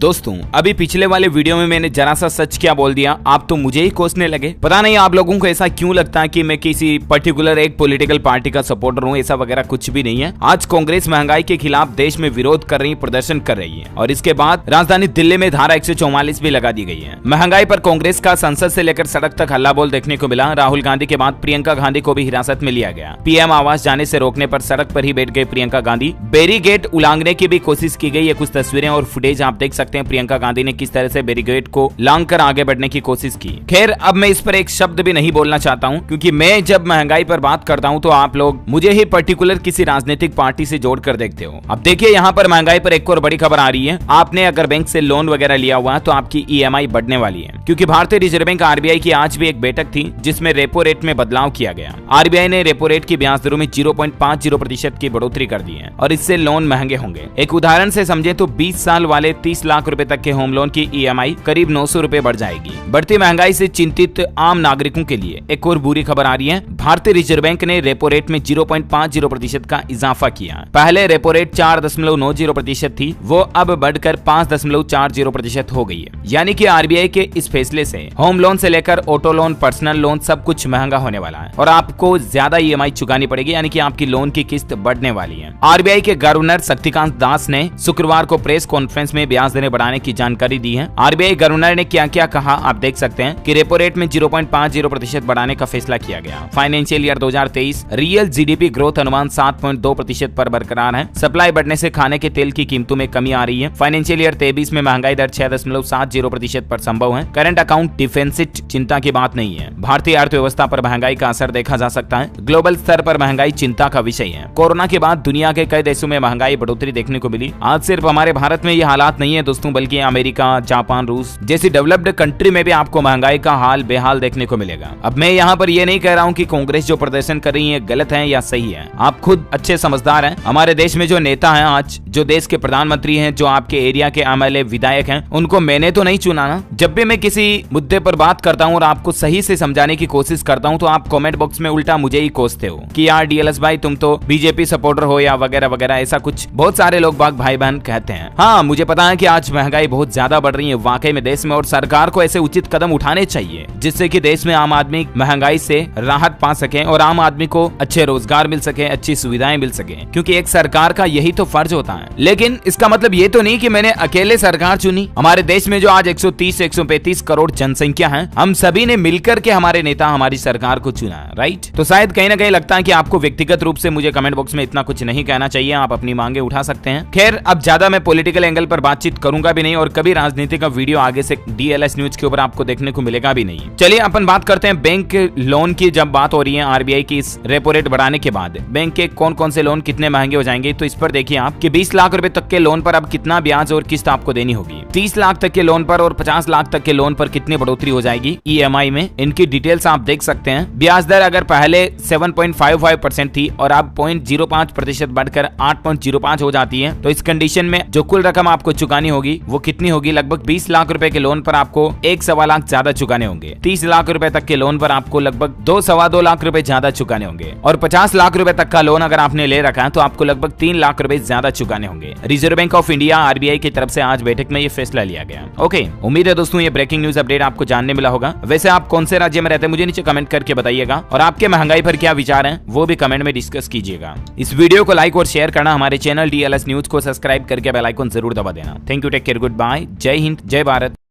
दोस्तों अभी पिछले वाले वीडियो में मैंने जरा सा सच क्या बोल दिया, आप तो मुझे ही कोसने लगे। पता नहीं आप लोगों को ऐसा क्यों लगता है कि मैं किसी पर्टिकुलर एक पॉलिटिकल पार्टी का सपोर्टर हूँ। ऐसा वगैरह कुछ भी नहीं है। आज कांग्रेस महंगाई के खिलाफ देश में विरोध कर रही, प्रदर्शन कर रही है और इसके बाद राजधानी दिल्ली में धारा 144 भी लगा दी गई है। महंगाई पर कांग्रेस का संसद से लेकर सड़क तक हल्ला बोल देखने को मिला। राहुल गांधी के बाद प्रियंका गांधी को भी हिरासत में लिया गया। पीएम आवास जाने से रोकने पर सड़क पर ही बैठ गए प्रियंका गांधी। बैरिकेड उलांघने की भी कोशिश की गई। ये कुछ तस्वीरें और फुटेज आप देख सकते हैं प्रियंका गांधी ने किस तरह से बैरिकेड को लांघ कर आगे बढ़ने की कोशिश की। खैर अब मैं इस पर एक शब्द भी नहीं बोलना चाहता हूं, क्योंकि मैं जब महंगाई पर बात करता हूं तो आप लोग मुझे ही पर्टिकुलर किसी राजनीतिक पार्टी से जोड़कर देखते हो। अब देखिए यहाँ पर महंगाई पर एक और बड़ी खबर आ रही है। आपने अगर बैंक से लोन वगैरह लिया हुआ है तो आपकी ईएमआई बढ़ने वाली है, क्योंकि भारतीय रिजर्व बैंक आरबीआई की आज भी एक बैठक थी जिसमें रेपो रेट में बदलाव किया गया। आरबीआई ने रेपो रेट की ब्याज दरों में 0.50% की बढ़ोतरी कर दी है और इससे लोन महंगे होंगे। एक उदाहरण से समझे तो 20 साल वाले 30 लाख रुपए तक के होम लोन की ईएमआई करीब 900 रुपए बढ़ जाएगी। बढ़ती महंगाई से चिंतित आम नागरिकों के लिए एक और बुरी खबर आ रही है। भारतीय रिजर्व बैंक ने रेपो रेट में 0.50% का इजाफा किया। पहले रेपो रेट 4.90% थी, वो अब बढ़कर 5.40% हो गई है। यानी कि आरबीआई के इस फैसले से होम लोन से लेकर ऑटो लोन, पर्सनल लोन सब कुछ महंगा होने वाला है और आपको ज्यादा ईएमआई चुकानी पड़ेगी, यानी कि आपकी लोन की किस्त बढ़ने वाली है। आरबीआई के गवर्नर शक्तिकांत दास ने शुक्रवार को प्रेस कॉन्फ्रेंस में ब्याज दरें बढ़ाने की जानकारी दी है। आरबीआई गवर्नर ने क्या क्या कहा आप देख सकते हैं कि रेपो रेट में 0.50% बढ़ाने का फैसला किया गया। Financial year 2023 real GDP growth अनुमान 7.2% पर बरकरार है। सप्लाई बढ़ने से खाने के तेल की कीमतों में कमी आ रही है। फाइनेंशियल ईयर 23 में महंगाई दर 6.70% पर संभव है। करंट अकाउंट डिफिसिट चिंता की बात नहीं है। भारतीय अर्थव्यवस्था पर महंगाई का असर देखा जा सकता है। ग्लोबल स्तर पर महंगाई चिंता का विषय है। कोरोना के बाद दुनिया के कई देशों में महंगाई बढ़ोतरी देखने को मिली। आज सिर्फ हमारे भारत में ये हालात नहीं है दोस्तों, बल्कि अमेरिका, जापान, रूस जैसी डेवलप्ड कंट्री में भी आपको महंगाई का हाल बेहाल देखने को मिलेगा। अब मैं यहाँ पर ये नहीं कह रहा हूँ कि कांग्रेस जो प्रदर्शन कर रही है गलत है या सही है। आप खुद अच्छे समझदार हैं। हमारे देश में जो नेता हैं, आज जो देश के प्रधानमंत्री हैं, जो आपके एरिया के एमएलए, विधायक हैं, उनको मैंने तो नहीं चुना ना। जब भी मैं किसी मुद्दे पर बात करता हूँ और आपको सही से समझाने की कोशिश करता हूँ तो आप कमेंट बॉक्स में उल्टा मुझे ही कोसते हो कि यार डीएलएस भाई तुम तो बीजेपी सपोर्टर हो या वगैरह वगैरह, ऐसा कुछ बहुत सारे लोग बाग भाई बहन कहते हैं। हाँ मुझे पता है कि आज महंगाई बहुत ज्यादा बढ़ रही है वाकई में देश में, और सरकार को ऐसे उचित कदम उठाने चाहिए जिससे कि देश में आम आदमी महंगाई से राहत पा सके और आम आदमी को अच्छे रोजगार मिल सके, अच्छी सुविधाएं मिल सके, क्योंकि एक सरकार का यही तो फर्ज होता है। लेकिन इसका मतलब ये तो नहीं कि मैंने अकेले सरकार चुनी। हमारे देश में जो आज 130 से 135 करोड़ जनसंख्या है, हम सभी ने मिलकर के हमारे नेता, हमारी सरकार को चुना, राइट। तो शायद कहीं ना कहीं लगता है कि आपको व्यक्तिगत रूप से मुझे कमेंट बॉक्स में इतना कुछ नहीं कहना चाहिए, आप अपनी मांगे उठा सकते हैं। खैर अब ज्यादा मैं पॉलिटिकल एंगल पर बातचीत करूंगा भी नहीं और कभी राजनीति का वीडियो आगे से डीएलएस न्यूज के ऊपर आपको देखने को मिलेगा भी नहीं। चलिए अपन बात करते हैं बैंक लोन की। जब बात हो रही है आरबीआई की इस रेपो रेट बढ़ाने के बाद बैंक के कौन कौन से लोन कितने महंगे हो जाएंगे, तो इस पर देखिए आप कि 20 लाख रुपए तक के लोन पर अब कितना ब्याज और किस्त आपको देनी होगी। 30 लाख तक के लोन पर और 50 लाख तक के लोन पर कितनी बढ़ोतरी हो जाएगी ईएमआई में, इनकी डिटेल्स आप देख सकते हैं। ब्याज दर अगर पहले 7.55% थी और अब 0.05% बढ़कर 8.05 हो जाती है, तो इस कंडीशन में जो कुल रकम आपको चुकानी होगी वो कितनी होगी? लगभग 20 लाख रुपए के लोन पर आपको 1.25 लाख ज्यादा चुकाने होंगे। 30 लाख रुपए तक के लोन पर आपको लगभग 2.25 लाख रुपए ज्यादा चुकाने होंगे और 50 लाख रुपए तक का लोन अगर आपने ले रखा है तो आपको लगभग 3 लाख रुपए ज्यादा चुकाने होंगे। Reserve bank of India RBI की तरफ से आज बैठक में ये फैसला लिया गया। ओके, उम्मीद है दोस्तों ये ब्रेकिंग न्यूज अपडेट आपको जानने मिला होगा। वैसे आप कौन से राज्य में रहते हैं मुझे नीचे कमेंट करके बताइएगा और आपके महंगाई पर क्या विचार हैं वो भी कमेंट में डिस्कस कीजिएगा। इस वीडियो को लाइक और शेयर करना, हमारे चैनल डीएलएस न्यूज को सब्सक्राइब करके बेल आइकन जरूर दबा देना। Thank you, take care, good bye, जय हिंद, जय भारत।